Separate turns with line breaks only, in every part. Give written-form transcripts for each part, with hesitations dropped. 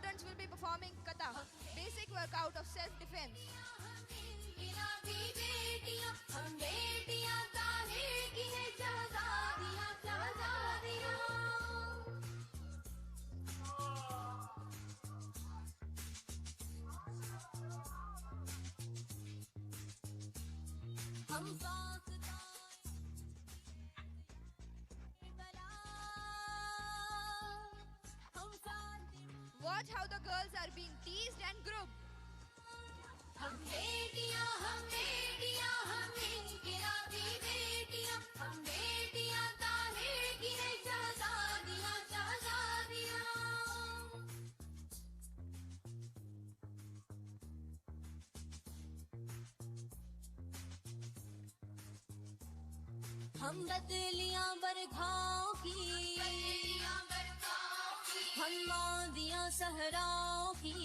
students will be performing kata, basic workout of self-defense. Watch how the girls are being teased and grouped.
हम बदलियां बरखाओं की, हम वादियां सहराओं की,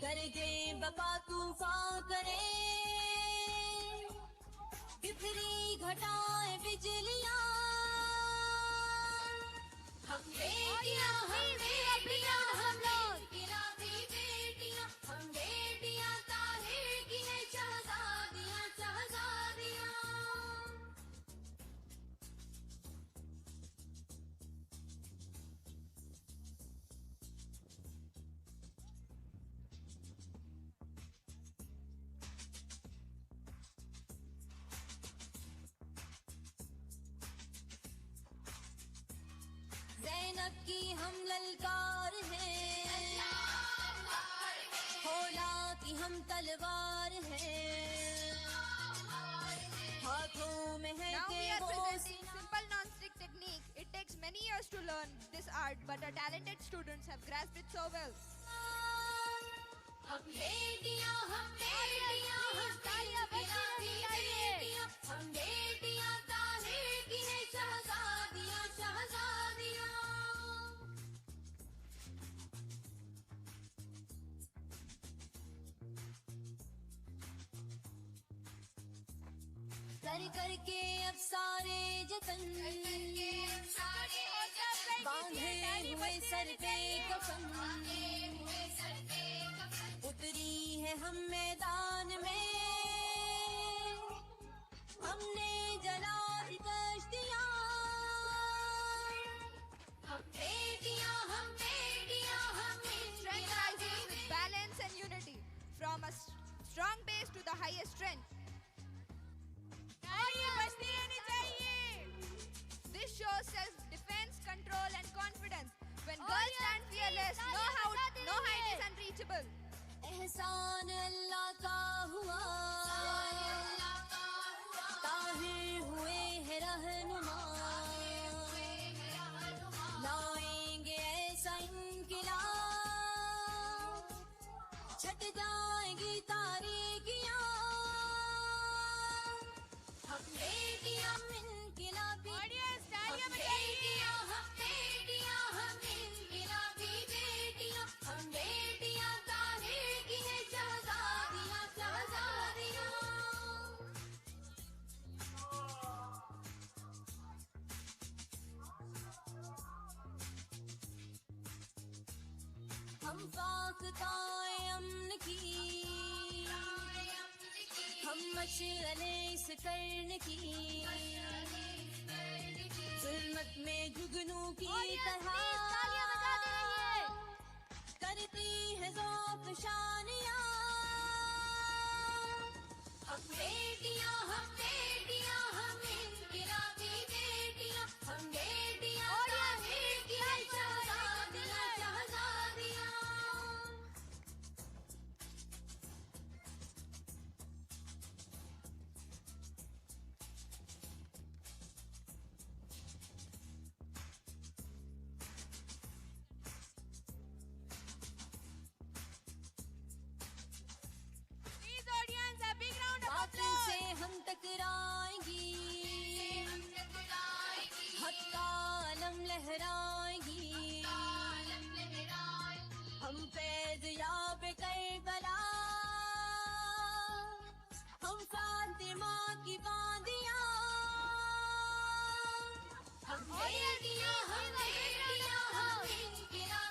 गरजे बका तूफान करे, बिखरी घटाएं बिजलियां, हम बेटियां, हम बेटियां, हम लोग गिराती बेटियां, हम बेटियां ताहिर की है शहजादियां, शहजादियां। ज़ैनब की हम ललकार हैं, होला की हम तलवार हैं, हाथों में है
Now we
के
are
वो
presenting simple non-stick technique. It takes many years to learn this art, but our talented students have grasped it so well.
हम बेटियां, हम बेटियां, हम तालियां बजाती बेटियां, हम बेटियां ताहिर की है शहजादियां, शहजादियां। कर करके अब सारे जतन, बांधे हुए सर पे कफन, उतरी है हम मैदान में, हमने जला दी कश्तियां, हम बेटियां, हम बेटियां, हम
Strength rises with balance and unity, from a strong base to the highest strength. This shows self-defense, control and confidence. When girls stand fearless, no height is unreachable.
एहसान अल्लाह का हुआ, ताहिर हुए है रहनुमा, लाएंगे ऐसा इनकिलाब, छट जाएंगी तारीकियां, हम बेटियां इनकिलाबी, हम बेटियां, हम बेटियां, हम इनकिलाबी बेटियां, हम बेटियां ताहिर की है शहजादियां, शहजादियां। हम फाख्ताए अमन की, हम मशअले इस कर्न की, जुल्मत में जुगनू की तरह करती है ज़ौक़ शानियां, हम बेटियां, हम बेटियां, हम इनकिलाबी बेटियां, हम बेटियां ताहिर की है शहजादियां, शहजादियां। बातिल से हम टकराएंगी, हत्ता अलम लहराएंगी, हम फैज़ याब करबला, हम फातिमा की बांदियां, हम बेटियां, हम बेटियां, हम इनकिलाबी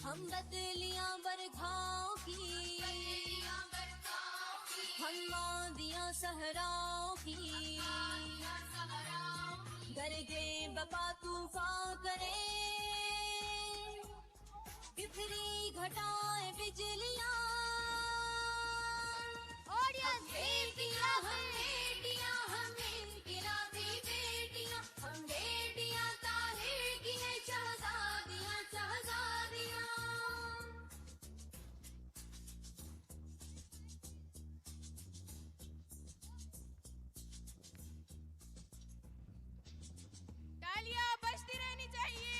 हम बदलियां बरखाओं की, हम वादियां सहराओं की, गरजे बपा तूफान करे, बिखरी घटाएं बिजलियां।
Audience, please be
हम बेटियां, हम इनकिलाबी बेटियां, हम बेटियां ताहिर की हैं शहजादियां, शहजादियां।
तालियां बजती रहनी चाहिए।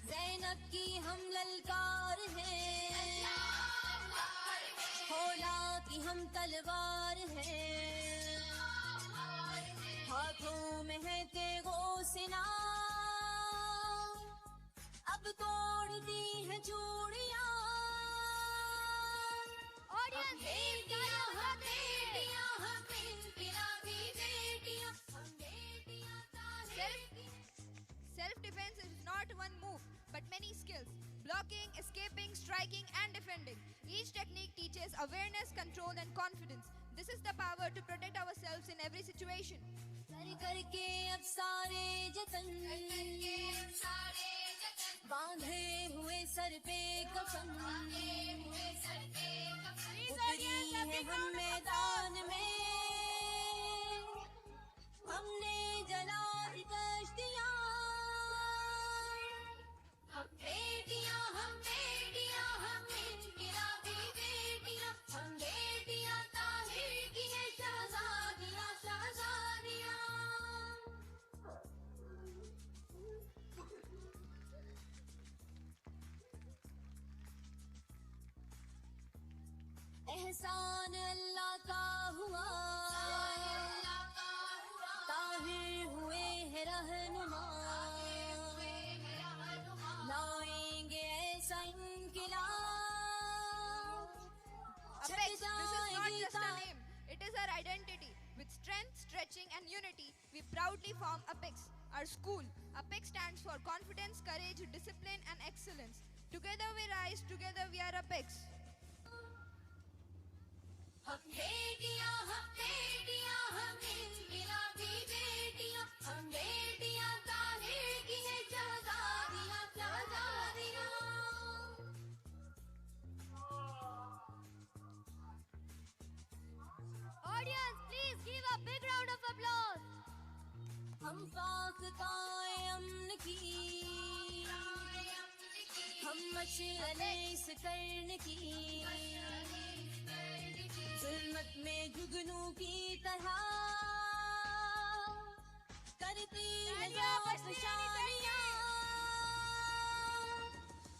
ज़ैनब की हम ललकार हैं, होला की हम तलवार हैं, हाथों में है तेगो सिना, अब तोड़ दी है चूड़ियां।
Audience, please
बेटियां,
तालियां
हम
बजाते रहिए।
बेटियां, हम इनकिलाबी बेटियां, हम बेटियां ताहिर की।
Self-defense is not one move, but many skills. Blocking, escaping, striking, and defending. Each technique teaches awareness, control, and confidence. This is the power to protect ourselves in every situation.
कर करके अब सारे जतन, बांधे हुए सर पे कफन, उतरी है हम मैदान में, हमने जला दी कश्तियां। हम बेटियां, हम बेटियां, हम इनकिलाबी बेटियां, हम बेटियां ताहिर की हैं शहजादियां, शहजादियां। एहसान अल्लाह का हुआ, ताहिर हुए हैं रहनुमा, लाएंगे ऐसा इनकिलाब,
Apex, this is not
जाएगी
just a name, it is our identity. With strength, stretching, and unity, we proudly form Apex, our school. Apex stands for confidence, courage, discipline, and excellence. Together we rise, together we are Apex.
हम बेटियां, हम बेटियां, हम इनकिलाबी बेटियां, हम बेटियां ताहिर की हैं शहजादियां, शहजादियां।
Audience, please give a big round of applause.
हम पाक काए अमन की, हम मशअले इस कर्न की, जुल्मत में जुगनू की तरह करती है शानियां।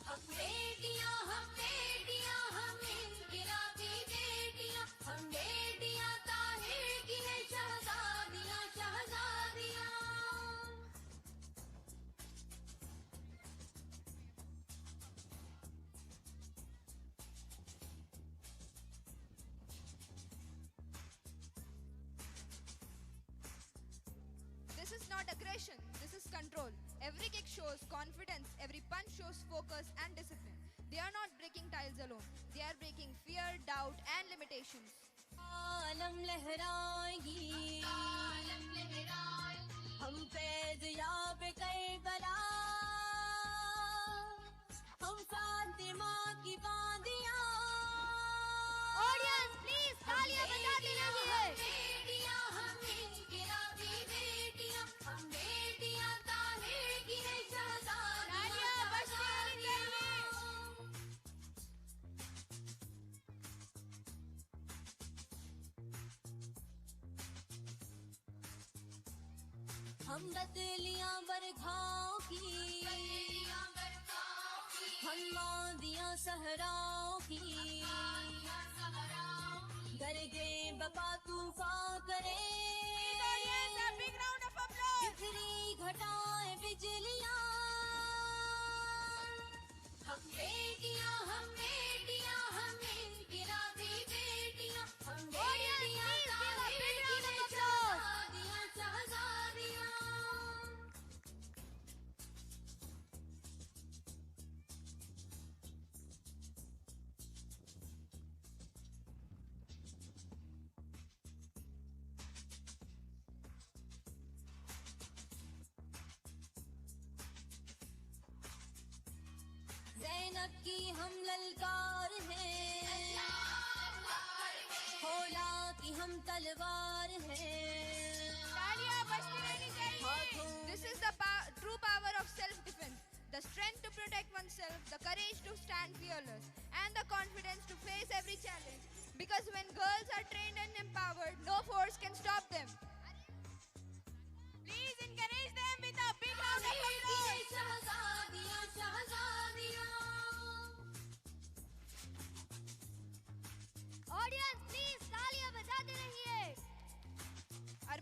हम बेटियां, हम बेटियां, हम इनकिलाबी बेटियां, हम बेटियां ताहिर की हैं शहजादियां, शहजादियां।
This is not aggression, this is control. Every kick shows confidence, every punch shows focus and discipline. They are not breaking tiles alone, they are breaking fear, doubt, and limitations.
आलम लहराएगी, हम फैज़ याब करबला, हम फातिमा की बांदियां।
Audience, please तालियां बजाते रहिए।
बेटियां, हम इनकिलाबी बेटियां, हम बेटियां ताहिर की हैं शहजादियां,
तालियां बजती रहनी चाहिए।
हम बदलियां बरखाओं की, हम वादियां सहराओं की, गरजे बपा तूफान करे,
Audience, a big round of applause.
बिखरी घटाएं बिजलियां। हम बेटियां, हम बेटियां, हम इनकिलाबी बेटियां, हम
Audience,
बेटियां
please give a big
Tahir
round
की
of
हैं
applause.
शहजादियां, शहजादियां। शरीयत की हम ललकार हैं, होला की हम तलवार हैं।
तालियां बजती रहनी चाहिए. This is the true power of self-defense. The strength to protect oneself, the courage to stand fearless, and the confidence to face every challenge. Because when girls are trained and empowered, no force can stop them. Please encourage them with a big round of applause.
शहजादियाँ शहजादियाँ
audience please तालियां बजाते रहिए.
Our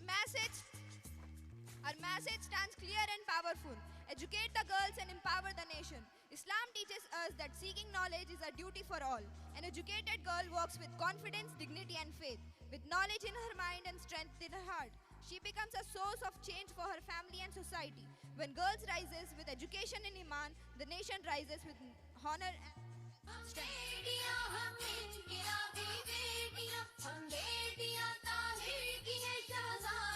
message stands clear and powerful. Educate the girls and empower the nation. Islam teaches us that seeking knowledge is a duty for all. An educated girl walks with confidence, dignity, and faith. With knowledge in her mind and strength in her heart, she becomes a source of change for her family and society. When girls rises with education and iman, the nation rises with honor and strength.
बेटियाँ हम इनकी बेटियाँ, हम बेटियाँ ताहिर की है शहजादियाँ.